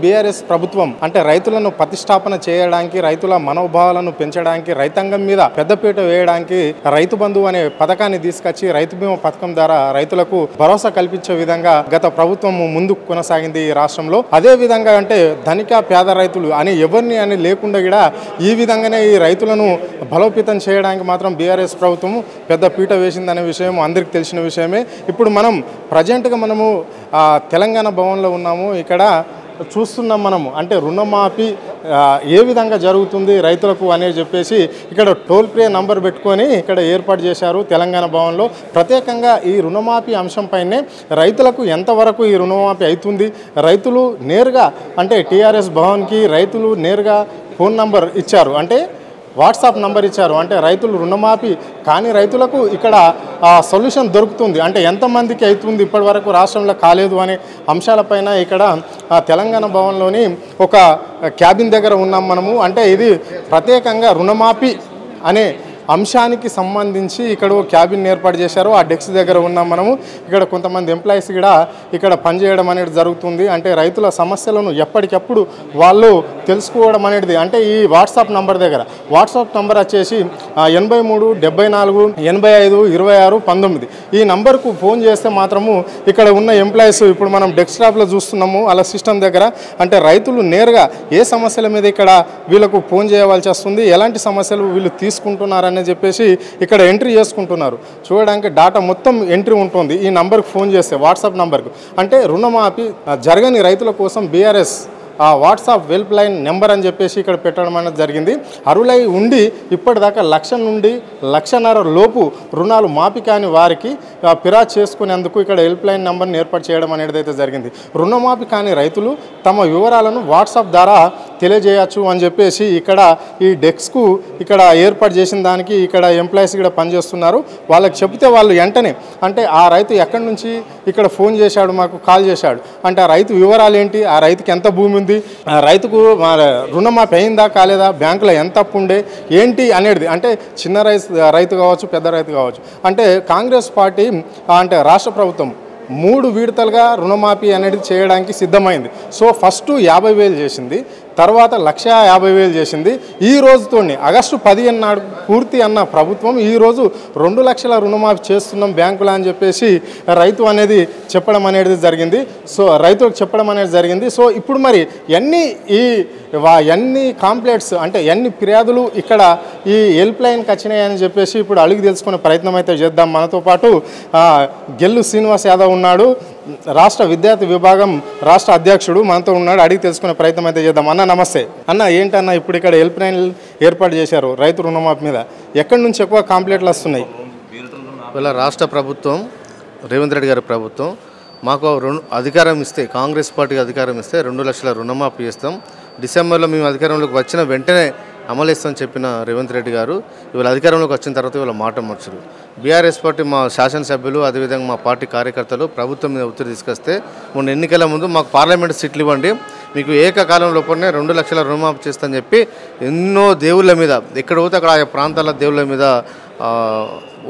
BRS ప్రభుత్వం అంటే రైతులను ప్రతిష్టాపన చేయడానికి, రైతుల మనోభావాలను పెంచడానికి, రైతాంగం మీద పెద్దపీట వేయడానికి రైతు బంధు అనే పథకాన్ని తీసుకొచ్చి రైతు బీమా పథకం ద్వారా రైతులకు భరోసా కల్పించే విధంగా గత ప్రభుత్వం ముందుకు కొనసాగింది ఈ రాష్ట్రంలో. అదే విధంగా అంటే ధనిక పేద రైతులు అని ఎవరిని అని లేకుండా కూడా ఈ విధంగానే ఈ రైతులను బలోపేతం చేయడానికి మాత్రం బీఆర్ఎస్ ప్రభుత్వం పెద్ద పీట వేసిందనే విషయం అందరికీ తెలిసిన విషయమే. ఇప్పుడు మనం ప్రజెంట్గా మనము తెలంగాణ భవన్లో ఉన్నాము. ఇక్కడ చూస్తున్నాం మనము అంటే రుణమాఫీ ఏ విధంగా జరుగుతుంది రైతులకు అనేది చెప్పేసి ఇక్కడ టోల్ ఫ్రీ నంబర్ పెట్టుకొని ఇక్కడ ఏర్పాటు చేశారు తెలంగాణ భవన్లో. ప్రత్యేకంగా ఈ రుణమాఫీ అంశంపైనే రైతులకు ఎంతవరకు ఈ రుణమాఫీ అవుతుంది, రైతులు నేరుగా అంటే టీఆర్ఎస్ భవన్కి రైతులు నేరుగా ఫోన్ నంబర్ ఇచ్చారు, అంటే వాట్సాప్ నంబర్ ఇచ్చారు. అంటే రైతులు రుణమాఫీ కానీ రైతులకు ఇక్కడ సొల్యూషన్ దొరుకుతుంది, అంటే ఎంతమందికి అవుతుంది ఇప్పటి వరకు రాష్ట్రంలో కాలేదు అనే అంశాలపైన ఇక్కడ తెలంగాణ భవన్లోని ఒక క్యాబిన్ దగ్గర ఉన్నాం మనము. అంటే ఇది ప్రత్యేకంగా రుణమాఫీ అనే అంశానికి సంబంధించి ఇక్కడ క్యాబిన్ ఏర్పాటు చేశారు. ఆ డెస్క్ దగ్గర ఉన్నాం మనము. ఇక్కడ కొంతమంది ఎంప్లాయీస్ కూడా ఇక్కడ పనిచేయడం అనేది జరుగుతుంది. అంటే రైతుల సమస్యలను ఎప్పటికప్పుడు వాళ్ళు తెలుసుకోవడం అనేది అంటే ఈ వాట్సాప్ నంబర్ దగ్గర వాట్సాప్ నంబర్ వచ్చేసి 83 74 85 26 19 ఈ నంబర్కు ఫోన్ చేస్తే మాత్రము ఇక్కడ ఉన్న ఎంప్లాయీస్ ఇప్పుడు మనం డెస్క్టాప్లో చూస్తున్నాము అలా సిస్టమ్ దగ్గర అంటే రైతులు నేరుగా ఏ సమస్యల మీద ఇక్కడ వీళ్ళకు ఫోన్ చేయవలసి వస్తుంది, ఎలాంటి సమస్యలు వీళ్ళు తీసుకుంటున్నారని చెప్పేసి ఇక్కడ ఎంట్రీ చేసుకుంటున్నారు. చూడడానికి డాటా మొత్తం ఎంట్రీ ఉంటుంది ఈ నంబర్కి ఫోన్ చేస్తే వాట్సాప్ నంబర్కు. అంటే రుణమాఫీ జరగని రైతుల కోసం BRS WhatsApp help line number అని చెప్పేసి ఇక్కడ పెట్టడం అనేది జరిగింది. అర్హులై ఉండి ఇప్పటిదాకా 1,00,000 నుండి 1,50,000 లోపు రుణాలు మాఫీ కాని వారికి ఫిర్యాదు చేసుకునేందుకు ఇక్కడ హెల్ప్ లైన్ నెంబర్ని ఏర్పాటు చేయడం అనేది అయితే జరిగింది. రుణమాఫీ కాని రైతులు తమ వివరాలను వాట్సాప్ ద్వారా తెలియజేయచ్చు అని చెప్పేసి ఇక్కడ ఈ డెస్క్ ఇక్కడ ఏర్పాటు చేసిన దానికి ఇక్కడ ఎంప్లాయీస్ కూడా పనిచేస్తున్నారు. వాళ్ళకి చెప్తే వాళ్ళు వెంటనే అంటే ఆ రైతు ఎక్కడి నుంచి ఇక్కడ ఫోన్ చేశాడు, మాకు కాల్ చేశాడు అంటే ఆ రైతు వివరాలు ఏంటి, ఆ రైతుకి ఎంత భూమి ఉంది, రైతుకు రుణమాఫీ అయిందా కాలేదా, బ్యాంకులో ఎంత అప్పు ఉండే ఏంటి అనేది అంటే చిన్న రైతు కావచ్చు పెద్ద రైతు కావచ్చు. అంటే కాంగ్రెస్ పార్టీ అంటే రాష్ట్ర ప్రభుత్వం 3 విడతలుగా రుణమాఫీ అనేది చేయడానికి సిద్ధమైంది. సో ఫస్ట్ 50,000 చేసింది, తర్వాత 1,50,000 చేసింది. ఈ రోజుతో ఆగస్టు 15 నాడు పూర్తి అన్న ప్రభుత్వం ఈరోజు 2 లక్షల రుణమాఫీ చేస్తున్నాం బ్యాంకులు అని చెప్పేసి రైతు అనేది చెప్పడం అనేది జరిగింది. సో రైతులకు చెప్పడం అనేది జరిగింది. సో ఇప్పుడు మరి ఎన్ని కాంప్లైంట్స్ అంటే ఎన్ని ఫిర్యాదులు ఇక్కడ ఈ హెల్ప్ లైన్కి వచ్చినాయని చెప్పేసి ఇప్పుడు అడిగి తెలుసుకునే ప్రయత్నం అయితే చేద్దాం. మనతో పాటు గెల్లు శ్రీనివాస్ యాదవ్ ఉన్నాడు, రాష్ట్ర విద్యార్థి విభాగం రాష్ట్ర అధ్యక్షుడు మనతో ఉన్నాడు. అడిగి తెలుసుకునే ప్రయత్నం అయితే చేద్దాం. అన్న నమస్తే. అన్న ఏంటన్నా ఇప్పుడు ఇక్కడ హెల్ప్ లైన్ ఏర్పాటు చేశారు రైతు రుణమాఫీ మీద, ఎక్కడి నుంచి ఎక్కువ కంప్లైంట్లు వస్తున్నాయి? ఇలా రాష్ట్ర ప్రభుత్వం రేవంత్ రెడ్డి గారి ప్రభుత్వం మాకు అధికారం ఇస్తే, కాంగ్రెస్ పార్టీకి అధికారం ఇస్తే 2 లక్షల రుణమాఫీ చేస్తాం, డిసెంబర్లో మేము అధికారంలోకి వచ్చిన వెంటనే అమలు ఇస్తామని చెప్పిన రేవంత్ రెడ్డి గారు ఇవాళ అధికారంలోకి వచ్చిన తర్వాత ఇవాళ మాట మార్చారు. బీఆర్ఎస్ పార్టీ మా శాసనసభ్యులు అదేవిధంగా మా పార్టీ కార్యకర్తలు ప్రభుత్వం మీద ఒత్తిడి తీసుకొస్తే మొన్న ఎన్నికల ముందు మాకు పార్లమెంట్ సీట్లు ఇవ్వండి, మీకు ఏకకాలం లోపలనే 2 లక్షల రుణమాఫీ చేస్తామని చెప్పి ఎన్నో దేవుళ్ళ మీద ఎక్కడ పోతే అక్కడ ఆయా ప్రాంతాల దేవుళ్ళ మీద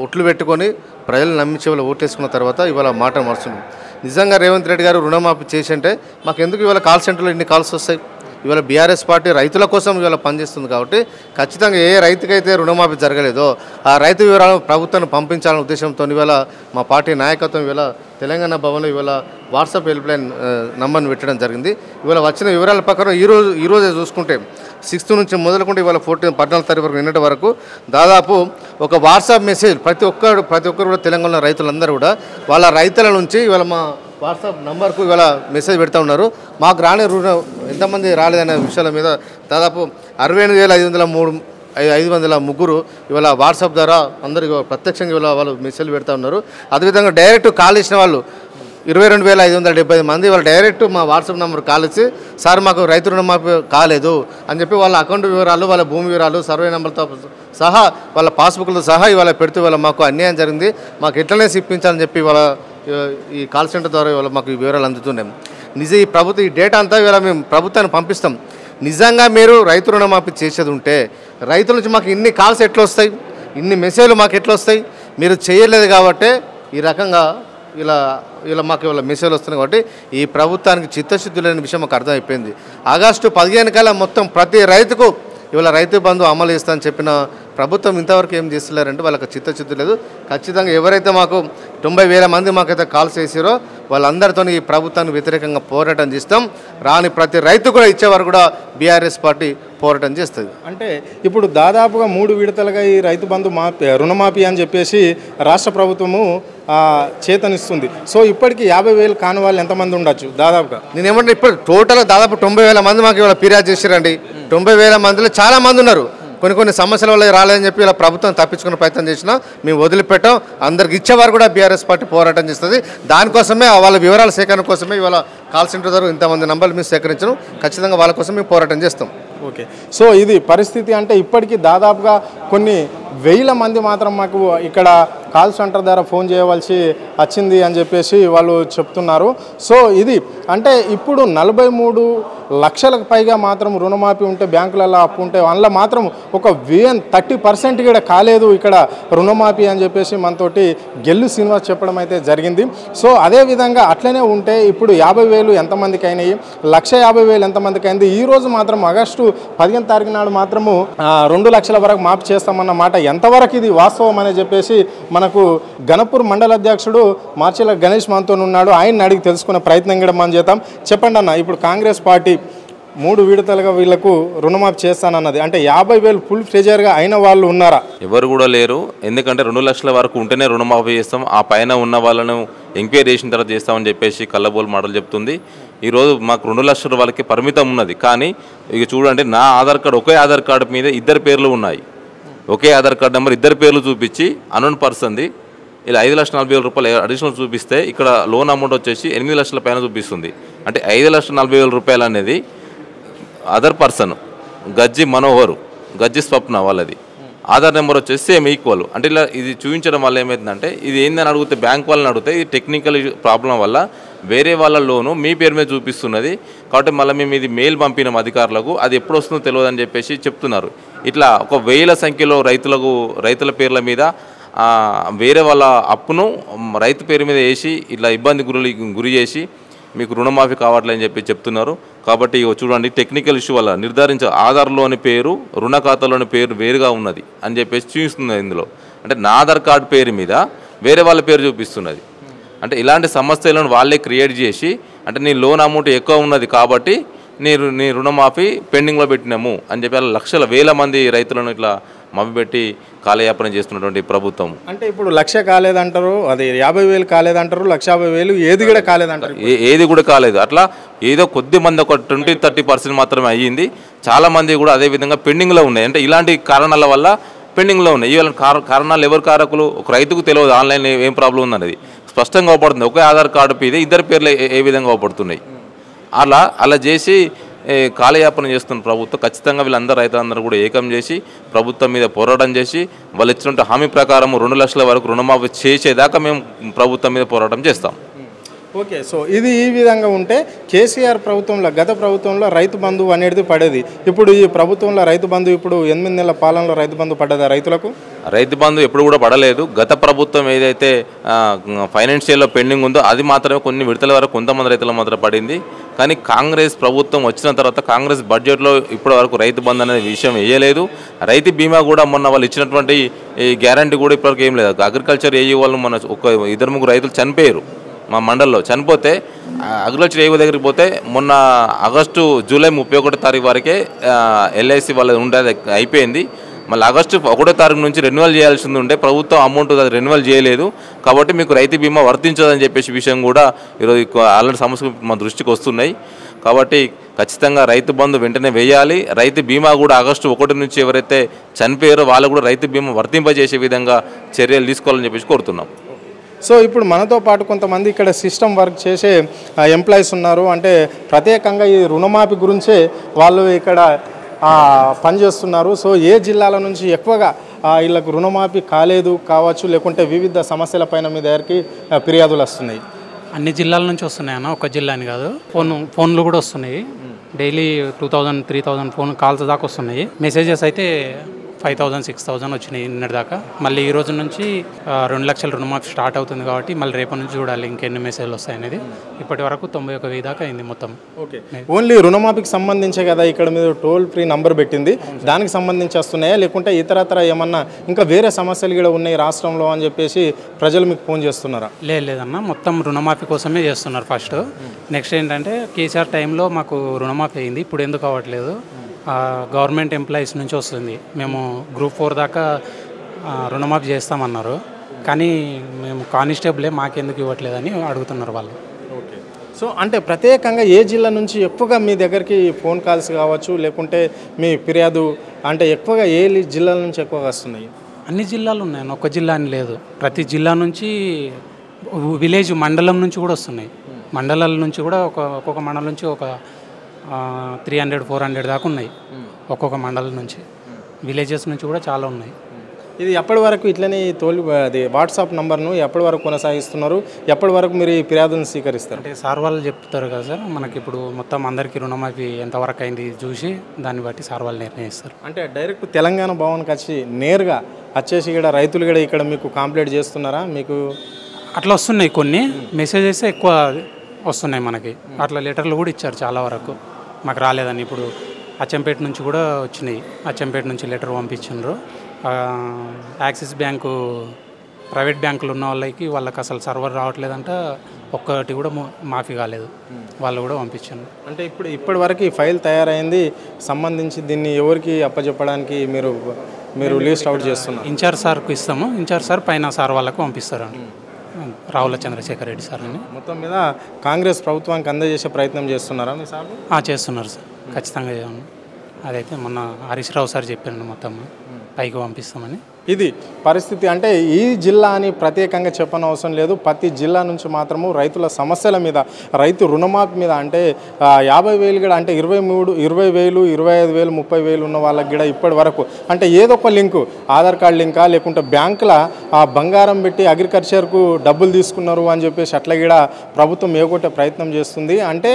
ఒట్లు పెట్టుకొని ప్రజలు నమ్మించి ఇవాళ ఓటేసుకున్న తర్వాత ఇవాళ మాట మార్చున్నాం. నిజంగా రేవంత్ రెడ్డి గారు రుణమాఫీ చేసి అంటే మాకు ఎందుకు ఇవాళ కాల్ సెంటర్లో ఇన్ని కాల్స్ వస్తాయి? ఇవాళ బీఆర్ఎస్ పార్టీ రైతుల కోసం ఇవాళ పనిచేస్తుంది కాబట్టి ఖచ్చితంగా ఏ రైతుకైతే రుణమాఫీ జరగలేదో ఆ రైతు వివరాలను ప్రభుత్వాన్ని పంపించాలనే ఉద్దేశంతో ఇవాళ మా పార్టీ నాయకత్వం ఇవాళ తెలంగాణ భవన్లో ఇవాళ వాట్సాప్ హెల్ప్ లైన్ నంబర్ని పెట్టడం జరిగింది. ఇవాళ వచ్చిన వివరాల ప్రకారం ఈరోజే చూసుకుంటే 6th నుంచి మొదలుకుంటే ఇవాళ 14 తారీఖు వరకు నిన్నటి వరకు దాదాపు ఒక వాట్సాప్ మెసేజ్ ప్రతి ఒక్కరు కూడా తెలంగాణ రైతులందరూ కూడా వాళ్ళ రైతుల నుంచి ఇవాళ మా వాట్సాప్ నంబర్కు ఇవాళ మెసేజ్ పెడతా ఉన్నారు. మాకు రాని రుణం ఎంతమంది రాలేదనే విషయాల మీద దాదాపు 68,503 ఇవాళ వాట్సాప్ ద్వారా అందరూ ప్రత్యక్షంగా ఇవాళ వాళ్ళు మెసేజ్ పెడతా ఉన్నారు. అదేవిధంగా డైరెక్ట్ కాల్ చేసిన వాళ్ళు 22,575 మంది వాళ్ళు డైరెక్ట్ మా వాట్సాప్ నెంబర్ కాల్ ఇచ్చి సార్ మాకు రైతు రుణమాఫీ కాలేదు అని చెప్పి వాళ్ళ అకౌంట్ వివరాలు, వాళ్ళ భూమి వివరాలు, సర్వే నెంబర్తో సహా వాళ్ళ పాస్బుక్లతో సహా ఇవాళ పెడుతూ ఇవాళ మాకు అన్యాయం జరిగింది, మాకు ఎట్లనే ఇప్పించాలని చెప్పి ఇవాళ ఈ కాల్ సెంటర్ ద్వారా ఇవాళ మాకు ఈ వివరాలు అందుతున్నాయి. ఈ ప్రభుత్వం ఈ డేటా అంతా ఇవాళ మేము ప్రభుత్వాన్ని పంపిస్తాం. నిజంగా మీరు రైతు రుణమాఫీ చేసేది ఉంటే రైతుల నుంచి మాకు ఇన్ని కాల్స్ ఎట్లా వస్తాయి, ఇన్ని మెసేజ్లు మాకు ఎట్లా వస్తాయి? మీరు చేయలేదు కాబట్టే ఈ రకంగా ఇలా ఇలా మాకు ఇవాళ మెసేజ్లు వస్తున్నాయి కాబట్టి ఈ ప్రభుత్వానికి చిత్తశుద్ధి లేని విషయం మాకు అర్థమైపోయింది. ఆగస్టు 15 కల్లా మొత్తం ప్రతి రైతుకు ఇవాళ రైతు బంధు అమలు చేస్తామని చెప్పిన ప్రభుత్వం ఇంతవరకు ఏం చేస్తలేరంటే వాళ్ళకి చిత్తశుద్ధి లేదు. ఖచ్చితంగా ఎవరైతే మాకు 90,000 మంది మాకైతే కాల్స్ చేసారో వాళ్ళందరితో ఈ ప్రభుత్వానికి వ్యతిరేకంగా పోరాటం చేస్తాం. రాని ప్రతి రైతు కూడా ఇచ్చేవారు కూడా బీఆర్ఎస్ పార్టీ పోరాటం చేస్తుంది. అంటే ఇప్పుడు దాదాపుగా 3 విడతలుగా ఈ రైతు బంధు రుణమాఫీ అని చెప్పేసి రాష్ట్ర ప్రభుత్వము చేతనిస్తుంది. సో ఇప్పటికీ 50,000 కాని వాళ్ళు ఎంతమంది ఉండొచ్చు దాదాపుగా? నేనేమంటే ఇప్పుడు టోటల్ దాదాపు 90,000 మంది మాకు ఇవాళ ఫిర్యాదు చేశారండి. 90,000 మందిలో చాలా మంది ఉన్నారు. కొన్ని సమస్యల వల్ల రాలేదని చెప్పి ఇలా ప్రభుత్వం తప్పించుకునే ప్రయత్నం చేసినా మేము వదిలిపెట్టాం. అందరికి ఇచ్చేవారు కూడా బీఆర్ఎస్ పార్టీ పోరాటం చేస్తుంది. దానికోసమే వాళ్ళ వివరాల సేకరణ కోసమే ఇవాళ కాల్ సెంటర్ ద్వారా ఇంతమంది నంబర్లు మేము సేకరించడం. ఖచ్చితంగా వాళ్ళ కోసం మేము పోరాటం చేస్తాం. ఓకే, సో ఇది పరిస్థితి. అంటే ఇప్పటికీ దాదాపుగా కొన్ని వేల మంది మాత్రం మాకు ఇక్కడ కాల్ సెంటర్ ద్వారా ఫోన్ చేయవలసి వచ్చింది అని చెప్పేసి వాళ్ళు చెప్తున్నారు. సో ఇది అంటే ఇప్పుడు 43 లక్షలకు పైగా మాత్రం రుణమాఫీ ఉంటే బ్యాంకులలో అప్పు ఉంటే అందులో మాత్రం ఒక 30% కూడా కాలేదు ఇక్కడ రుణమాఫీ అని చెప్పేసి మనతోటి గెల్లు శ్రీనివాస్ చెప్పడం అయితే జరిగింది. సో అదేవిధంగా అట్లనే ఉంటే ఇప్పుడు 50,000 ఎంతమందికి అయినాయి, 150,000 ఎంతమందికి అయింది. ఈరోజు మాత్రం ఆగస్టు 15 తారీఖు నాడు మాత్రము 2 లక్షల వరకు మాఫీ చేస్తామన్న మాట ఎంతవరకు ఇది వాస్తవం అని చెప్పేసి మనకు గణపూర్ మండల అధ్యక్షుడు మార్చెల గణేష్ మనతో ఉన్నాడు. ఆయన్ని అడిగి తెలుసుకునే ప్రయత్నం కూడా మనం చేద్దాం. చెప్పండి అన్న, ఇప్పుడు కాంగ్రెస్ పార్టీ 3 విడతలుగా వీళ్లకు రుణమాఫీ చేస్తానన్నది అంటే 50,000 ఫుల్ ఫ్లెజర్గా అయిన వాళ్ళు ఉన్నారా? ఎవరు కూడా లేరు. ఎందుకంటే 2 లక్షల వరకు ఉంటేనే రుణమాఫీ చేస్తాం, ఆ పైన ఉన్న వాళ్ళను ఎంక్వైరీ చేసిన తర్వాత చేస్తామని చెప్పేసి కళ్ళబోలు మాటలు చెప్తుంది. ఈరోజు మాకు 2 లక్షల వాళ్ళకి పరిమితం ఉన్నది. కానీ ఇక చూడండి, నా ఆధార్ కార్డు ఒకే ఆధార్ కార్డు మీద 2 పేర్లు ఉన్నాయి. ఒకే ఆధార్ కార్డు నెంబర్ 2 పేర్లు చూపించి అన్నోన్ పర్సన్ది ఇలా 5,40,000 రూపాయలు అడిషనల్ చూపిస్తే ఇక్కడ లోన్ అమౌంట్ వచ్చేసి 8 లక్షల పైన చూపిస్తుంది. అంటే 5,40,000 రూపాయలు అనేది అదర్ పర్సన్ గజ్జి మనోహరు, గజ్జి స్వప్న వాళ్ళది ఆధార్ నెంబర్ వచ్చేసి సేమ్ ఈక్వల్. అంటే ఇలా ఇది చూపించడం వల్ల ఏమవుతుందంటే, ఇది ఏందని అడిగితే బ్యాంక్ వాళ్ళని అడిగితే ఇది టెక్నికల్ ప్రాబ్లం వల్ల వేరే వాళ్ళ లోను మీ పేరు మీద చూపిస్తున్నది. కాబట్టి మళ్ళీ మేము ఇది మెయిల్ పంపినాం అధికారులకు, అది ఎప్పుడు వస్తుందో తెలియదు అని చెప్పేసి చెప్తున్నారు. ఇట్లా ఒక 1000 సంఖ్యలో రైతుల పేర్ల మీద వేరే వాళ్ళ అప్పును రైతు పేరు మీద వేసి ఇట్లా ఇబ్బంది గురి చేసి మీకు రుణమాఫీ కావట్లేదని చెప్పి చెప్తున్నారు. కాబట్టి చూడండి, టెక్నికల్ ఇష్యూ వల్ల ఆధార్లోని పేరు రుణ ఖాతాలోని పేరు వేరుగా ఉన్నది అని చెప్పేసి చూపిస్తున్నది. ఇందులో అంటే నా ఆధార్ కార్డు పేరు మీద వేరే వాళ్ళ పేరు చూపిస్తున్నది. అంటే ఇలాంటి సమస్యలను వాళ్ళే క్రియేట్ చేసి, అంటే నీ లోన్ అమౌంట్ ఎక్కువ ఉన్నది కాబట్టి నీ రుణమాఫీ పెండింగ్లో పెట్టినాము అని చెప్పి లక్షల వేల మంది రైతులను ఇట్లా మభ్యపెట్టి కాలయాపన చేస్తున్నటువంటి ప్రభుత్వం. అంటే ఇప్పుడు 1,00,000 కాలేదంటారు, అది 50,000 కాలేదంటారు, 1,50,000 ఏది కూడా కాలేదంటారు. ఏది కూడా కాలేదు. అట్లా ఏదో కొద్ది మంది ఒక 20-30% మాత్రమే అయ్యింది. చాలా మంది కూడా అదేవిధంగా పెండింగ్లో ఉన్నాయి. అంటే ఇలాంటి కారణాల వల్ల పెండింగ్లో ఉన్నాయి. ఇవాళ కారణాలు ఎవరు కారకులు? ఒక రైతుకు తెలియదు ఆన్లైన్లో ఏం ప్రాబ్లం ఉందనేది స్పష్టంగా అవపడుతుంది. ఒకే ఆధార్ కార్డు మీద 2 పేర్లు ఏ విధంగా అవపడుతున్నాయి. అలా చేసి కాలయాపన చేస్తున్న ప్రభుత్వం ఖచ్చితంగా వీళ్ళందరూ రైతులందరూ కూడా ఏకం చేసి ప్రభుత్వం మీద పోరాటం చేసి వాళ్ళు ఇచ్చినట్టు హామీ ప్రకారం 2 లక్షల వరకు రుణమాఫీ చేసేదాకా మేము ప్రభుత్వం మీద పోరాటం చేస్తాం. ఓకే, సో ఇది ఈ విధంగా ఉంటే కేసీఆర్ ప్రభుత్వంలో గత ప్రభుత్వంలో రైతు బంధు అనేది పడేది. ఇప్పుడు ఈ ప్రభుత్వంలో రైతు బంధు ఇప్పుడు 8 నెలల పాలనలో రైతు బంధు పడ్డదా రైతులకు? రైతు బంధు ఎప్పుడు కూడా పడలేదు. గత ప్రభుత్వం ఏదైతే ఫైనాన్షియల్లో పెండింగ్ ఉందో అది మాత్రమే కొన్ని విడతల వరకు కొంతమంది రైతులకు మాత్రం పడింది. కానీ కాంగ్రెస్ ప్రభుత్వం వచ్చిన తర్వాత కాంగ్రెస్ బడ్జెట్లో ఇప్పటి వరకు రైతు బంధు అనే విషయం వేయలేదు. రైతు బీమా కూడా మొన్న వాళ్ళు ఇచ్చినటువంటి ఈ గ్యారంటీ కూడా ఇప్పటివరకు ఏం లేదు. అగ్రికల్చర్ ఏఈ వాళ్ళు మొన్న ఒక 2-3 రైతులు చనిపోయారు మా మండల్లో. చనిపోతే అగ్రికల్చర్ ఏఈ దగ్గరికి పోతే మొన్న జూలై 31 తారీఖు వరకే ఎల్ఐసి వాళ్ళది ఉండేది అయిపోయింది. మళ్ళీ ఆగస్టు 1 తారీఖు నుంచి రెన్యువల్ చేయాల్సింది ఉండే ప్రభుత్వం అమౌంట్ అది రెన్యువల్ చేయలేదు. కాబట్టి మీకు రైతు బీమా వర్తించదని చెప్పేసి విషయం కూడా ఈరోజు ఆల్రెడీ సమస్యలు మా దృష్టికి వస్తున్నాయి. కాబట్టి ఖచ్చితంగా రైతు బంధు వెంటనే వేయాలి. రైతు బీమా కూడా ఆగస్టు 1 నుంచి ఎవరైతే చనిపోయారో వాళ్ళు కూడా రైతు బీమా వర్తింపజేసే విధంగా చర్యలు తీసుకోవాలని చెప్పేసి కోరుతున్నాం. సో ఇప్పుడు మనతో పాటు కొంతమంది ఇక్కడ సిస్టమ్ వర్క్ చేసే ఎంప్లాయీస్ ఉన్నారు. అంటే ప్రత్యేకంగా ఈ రుణమాఫీ గురించే వాళ్ళు ఇక్కడ పనిచేస్తున్నారు. సో ఏ జిల్లాల నుంచి ఎక్కువగా వీళ్ళకు రుణమాఫీ కాలేదు కావచ్చు, లేకుంటే వివిధ సమస్యలపైన మీ దగ్గరికి ఫిర్యాదులు వస్తున్నాయి? అన్ని జిల్లాల నుంచి వస్తున్నాయి అన్న, ఒక జిల్లా అని కాదు. ఫోన్లు కూడా వస్తున్నాయి. డైలీ 2,000-3,000 ఫోన్ కాల్స్ దాకా వస్తున్నాయి. మెసేజెస్ అయితే 5,000 6,000 వచ్చినాయి నిన్నటిదాకా. మళ్ళీ ఈ రోజు నుంచి 2 లక్షల రుణమాఫీ స్టార్ట్ అవుతుంది కాబట్టి మళ్ళీ రేపటి నుంచి చూడాలి ఇంకెన్ని మెసేజ్లు వస్తాయనేది. ఇప్పటి వరకు 91,000 దాకా అయింది మొత్తం. ఓకే, ఓన్లీ రుణమాఫీకి సంబంధించే కదా ఇక్కడ మీరు టోల్ ఫ్రీ నంబర్ పెట్టింది, దానికి సంబంధించి వస్తున్నాయా లేకుంటే ఇతరతర ఏమన్నా ఇంకా వేరే సమస్యలు కూడా ఉన్నాయి రాష్ట్రంలో అని చెప్పేసి ప్రజలు మీకు ఫోన్ చేస్తున్నారా? లేదన్న, మొత్తం రుణమాఫీ కోసమే చేస్తున్నారు ఫస్ట్. నెక్స్ట్ ఏంటంటే కేసీఆర్ టైంలో మాకు రుణమాఫీ అయింది, ఇప్పుడు ఎందుకు అవ్వట్లేదు, గవర్నమెంట్ ఎంప్లాయీస్ నుంచి వస్తుంది. మేము గ్రూప్ 4 దాకా రుణమాఫీ చేస్తామన్నారు, కానీ మేము కానిస్టేబులే మాకెందుకు ఇవ్వట్లేదని అడుగుతున్నారు వాళ్ళు. ఓకే, సో అంటే ప్రత్యేకంగా ఏ జిల్లా నుంచి ఎక్కువగా మీ దగ్గరికి ఫోన్ కాల్స్ కావచ్చు లేకుంటే మీ ఫిర్యాదు అంటే ఎక్కువగా ఏ జిల్లాల నుంచి ఎక్కువగా వస్తున్నాయి? అన్ని జిల్లాలు ఉన్నాయి, ఒక్క జిల్లా అని లేదు. ప్రతి జిల్లా నుంచి, విలేజ్ మండలం నుంచి కూడా వస్తున్నాయి. మండలాల నుంచి కూడా ఒక్కొక్క మండలం నుంచి ఒక 300-400 దాకా ఉన్నాయి ఒక్కొక్క మండలం నుంచి. విలేజెస్ నుంచి కూడా చాలా ఉన్నాయి. ఇది ఎప్పటి వరకు ఇట్లనే అది వాట్సాప్ నంబర్ను ఎప్పటి వరకు కొనసాగిస్తున్నారు, ఎప్పటి వరకు మీరు ఈ ఫిర్యాదులను స్వీకరిస్తారు? అంటే సార్ వాళ్ళు చెప్తారు కదా సార్, మనకి ఇప్పుడు మొత్తం అందరికీ రుణమాఫీ ఎంతవరకు అయింది చూసి దాన్ని బట్టి సార్ వాళ్ళు నిర్ణయిస్తారు. అంటే డైరెక్ట్ తెలంగాణ భవన్కి వచ్చి నేరుగా వచ్చేసి ఇక్కడ రైతులు కూడా ఇక్కడ మీకు కంప్లైంట్ చేస్తున్నారా? మీకు అట్లా వస్తున్నాయి, కొన్ని మెసేజెస్ ఎక్కువ వస్తున్నాయి మనకి. అట్లా లెటర్లు కూడా ఇచ్చారు చాలా వరకు, మాకు రాలేదని. ఇప్పుడు అచ్చంపేట నుంచి కూడా వచ్చినాయి, అచ్చంపేట నుంచి లెటర్ పంపించారు. యాక్సిస్ బ్యాంకు ప్రైవేట్ బ్యాంకులు ఉన్న వాళ్ళకి అసలు సర్వర్ రావట్లేదంట, ఒక్కటి కూడా మాఫీ కాలేదు, వాళ్ళు కూడా పంపించాను. అంటే ఇప్పటి వరకు ఈ ఫైల్ తయారైంది సంబంధించి దీన్ని ఎవరికి అప్పచెప్పడానికి మీరు లిస్ట్ అవుట్ చేస్తున్నారు? ఇన్ఛార్జ్ సార్కు ఇస్తాము, ఇన్ఛార్జ్ సార్ పైన సార్ వాళ్ళకు పంపిస్తారు, రావుల చంద్రశేఖర్ రెడ్డి సార్ అని. మొత్తం మీద కాంగ్రెస్ ప్రభుత్వానికి అందజేసే ప్రయత్నం చేస్తున్నారా మీ సార్? చేస్తున్నారు సార్, ఖచ్చితంగా చేయను. అదైతే మొన్న హరీష్ రావు సార్ చెప్పాను మొత్తం పైకి పంపిస్తామని. ఇది పరిస్థితి. అంటే ఈ జిల్లా అని ప్రత్యేకంగా చెప్పనవసరం లేదు, ప్రతి జిల్లా నుంచి మాత్రము రైతుల సమస్యల మీద, రైతు రుణమాఫీ మీద అంటే 50,000 కూడా అంటే 23,000, 20,000, 25,000, 30,000 ఉన్న వాళ్ళకి కూడా ఇప్పటి వరకు అంటే ఏదో ఒక లింకు, ఆధార్ కార్డు లింకా లేకుంటే బ్యాంకుల బంగారం పెట్టి అగ్రికల్చర్కు డబ్బులు తీసుకున్నారు అని చెప్పేసి అట్లా కూడా ప్రభుత్వం ఏగొట్టే ప్రయత్నం చేస్తుంది. అంటే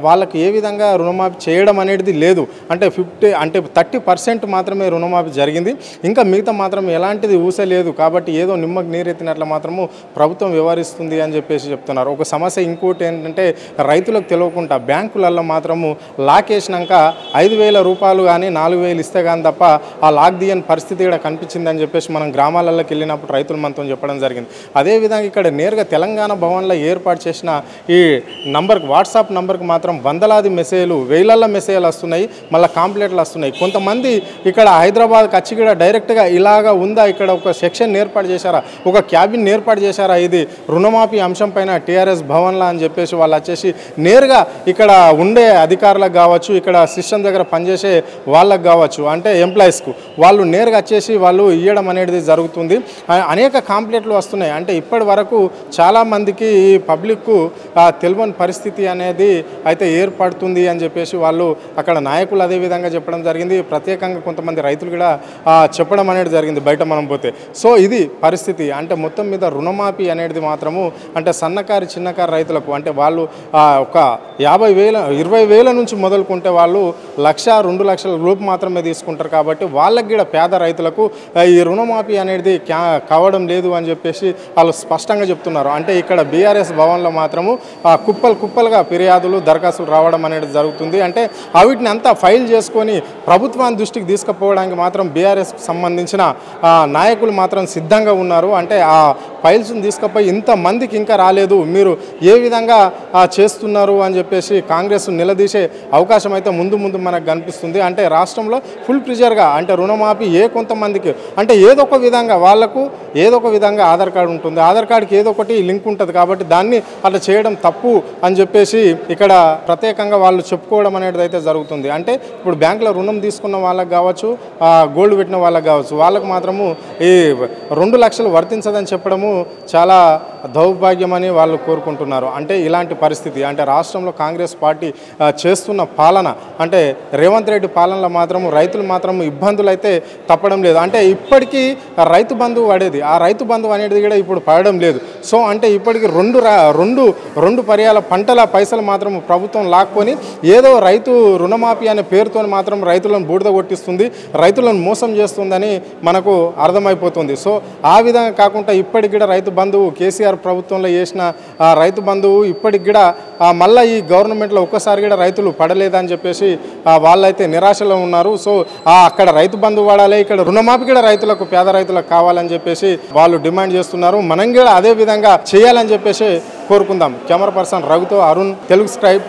వాళ్ళకి ఏ విధంగా రుణమాఫీ చేయడం అనేది లేదు, అంటే 30% మాత్రమే రుణమాఫీ జరిగింది, ఇంకా మిగతా మాత్రం ఎలాంటిది ఊసలేదు. కాబట్టి ఏదో నిమ్మకు నీరెత్తినట్లు మాత్రము ప్రభుత్వం వ్యవహరిస్తుంది అని చెప్పేసి చెప్తున్నారు. ఒక సమస్య ఇంకోటి ఏంటంటే రైతులకు తెలియకుండా బ్యాంకులలో మాత్రము లాక్ వేసినాక 5,000 రూపాయలు కానీ 4,000 ఇస్తే కానీ తప్ప ఆ లాక్ తీయని పరిస్థితి ఇక్కడ కనిపించిందని చెప్పేసి మనం గ్రామాలలోకి వెళ్ళినప్పుడు రైతులు మనతో చెప్పడం జరిగింది. అదేవిధంగా ఇక్కడ నేరుగా తెలంగాణ భవన్లో ఏర్పాటు చేసిన ఈ నంబర్కి, వాట్సాప్ నంబర్కి మాత్రం వందలాది మెసేజ్లు, వేలల్లో మెసేజ్లు వస్తున్నాయి, మళ్ళీ కాంప్లైంట్లు వస్తున్నాయి. కొంతమంది ఇక్కడ హైదరాబాద్కి వచ్చి కూడా డైరెక్ట్గా ఇలాగా ఉందా, ఇక్కడ ఒక సెక్షన్ ఏర్పాటు చేశారా, ఒక క్యాబిన్ ఏర్పాటు చేశారా, ఇది రుణమాఫీ అంశం పైన టీఆర్ఎస్ భవన్లా అని చెప్పేసి వాళ్ళు వచ్చేసి నేరుగా ఇక్కడ ఉండే అధికారులకు కావచ్చు, ఇక్కడ సిస్టమ్ దగ్గర పనిచేసే వాళ్ళకు కావచ్చు, అంటే ఎంప్లాయీస్కు వాళ్ళు నేరుగా వచ్చేసి వాళ్ళు ఇవ్వడం అనేది జరుగుతుంది. అనేక కాంప్లైంట్లు వస్తున్నాయి. అంటే ఇప్పటి వరకు చాలామందికి పబ్లిక్కు తెలియని పరిస్థితి అనేది అయితే ఏర్పడుతుంది అని చెప్పేసి వాళ్ళు అక్కడ నాయకులు అదేవిధంగా చెప్పడం జరిగింది. ప్రత్యేకంగా కొంతమంది రైతులు కూడా చెప్పడం అనేది జరిగింది బయట మనం పోతే. సో ఇది పరిస్థితి. అంటే మొత్తం మీద రుణమాఫీ అనేది మాత్రము అంటే సన్నకారు చిన్నకారు రైతులకు అంటే వాళ్ళు ఒక 50,000 20,000 నుంచి మొదలుకుంటే వాళ్ళు 1,00,000 2 లక్షల రూపు మాత్రమే తీసుకుంటారు. కాబట్టి వాళ్ళకి కూడా పేద రైతులకు ఈ రుణమాఫీ అనేది కావడం లేదు అని చెప్పేసి వాళ్ళు స్పష్టంగా చెప్తున్నారు. అంటే ఇక్కడ బీఆర్ఎస్ భవన్లో మాత్రము కుప్పలుగా ఫిర్యాదులు దరఖాస్తులు రావడం అనేది జరుగుతుంది. అంటే వీటిని అంతా ఫైల్ చేసుకొని ప్రభుత్వాన్ని దృష్టికి తీసుకుపోవడానికి మాత్రం బీఆర్ఎస్కి సంబంధించిన నాయకులు మాత్రం సిద్ధంగా ఉన్నారు. అంటే ఆ ఫైల్స్ని తీసుకుపోయి ఇంతమందికి ఇంకా రాలేదు, మీరు ఏ విధంగా చేస్తున్నారు అని చెప్పేసి కాంగ్రెస్ నిలదీసే అవకాశం అయితే ముందు మనకు కనిపిస్తుంది. అంటే రాష్ట్రంలో ఫుల్ ప్రెజర్గా అంటే రుణమాఫీ కొంతమందికి అంటే ఏదో ఒక విధంగా వాళ్లకు ఏదో ఒక విధంగా ఆధార్ కార్డు ఉంటుంది, ఆధార్ కార్డుకి ఏదో ఒకటి లింక్ ఉంటుంది. కాబట్టి దాన్ని అట్లా చేయడం తప్పు అని చెప్పేసి ఇక్కడ ప్రత్యేకంగా వాళ్ళు చెప్పుకోవడం అనేది అయితే జరుగుతుంది. అంటే ఇప్పుడు బ్యాంకులో రుణం తీసుకున్న వాళ్ళకి కావచ్చు, గోల్డ్ పెట్టిన వాళ్ళకి కావచ్చు, వాళ్ళకు మాత్రము ఈ 2 లక్షలు వర్తించదని చెప్పడము చాలా దౌర్భాగ్యమని వాళ్ళు కోరుకుంటున్నారు. అంటే ఇలాంటి పరిస్థితి అంటే రాష్ట్రంలో కాంగ్రెస్ పార్టీ చేస్తున్న పాలన అంటే రేవంత్ రెడ్డి పాలనలో మాత్రం రైతులు మాత్రం ఇబ్బందులు అయితే తప్పడం లేదు. అంటే ఇప్పటికీ రైతు బంధువు పడేది, ఆ రైతు బంధువు అనేది కూడా ఇప్పుడు పడడం లేదు. సో అంటే ఇప్పటికి రెండు పర్యాల పంటల పైసలు మాత్రం ప్రభుత్వం లాక్కొని ఏదో రైతు రుణమాఫీ అనే పేరుతో మాత్రం రైతులను బూడిద కొట్టిస్తుంది, రైతులను మోసం చేస్తుందని మనకు అర్థమైపోతుంది. సో ఆ విధంగా కాకుండా ఇప్పటికి కూడా రైతు బంధువు కేసీఆర్ ప్రభుత్వంలో చేసిన రైతు బంధువు ఇప్పటికి కూడా మళ్ళీ ఈ గవర్నమెంట్లో ఒక్కసారి కూడా రైతులు పడలేదని చెప్పేసి వాళ్ళైతే నిరాశలో ఉన్నారు. సో అక్కడ రైతు బంధువు వాడాలి, ఇక్కడ రుణమాఫీ కూడా రైతులకు పేద రైతులకు కావాలని చెప్పేసి వాళ్ళు డిమాండ్ చేస్తున్నారు. మనం కూడా అదే విధంగా చేయాలని చెప్పేసి కోరుకుందాం. కెమెరా పర్సన్ రఘుతో అరుణ్, తెలుగు స్క్రైబ్.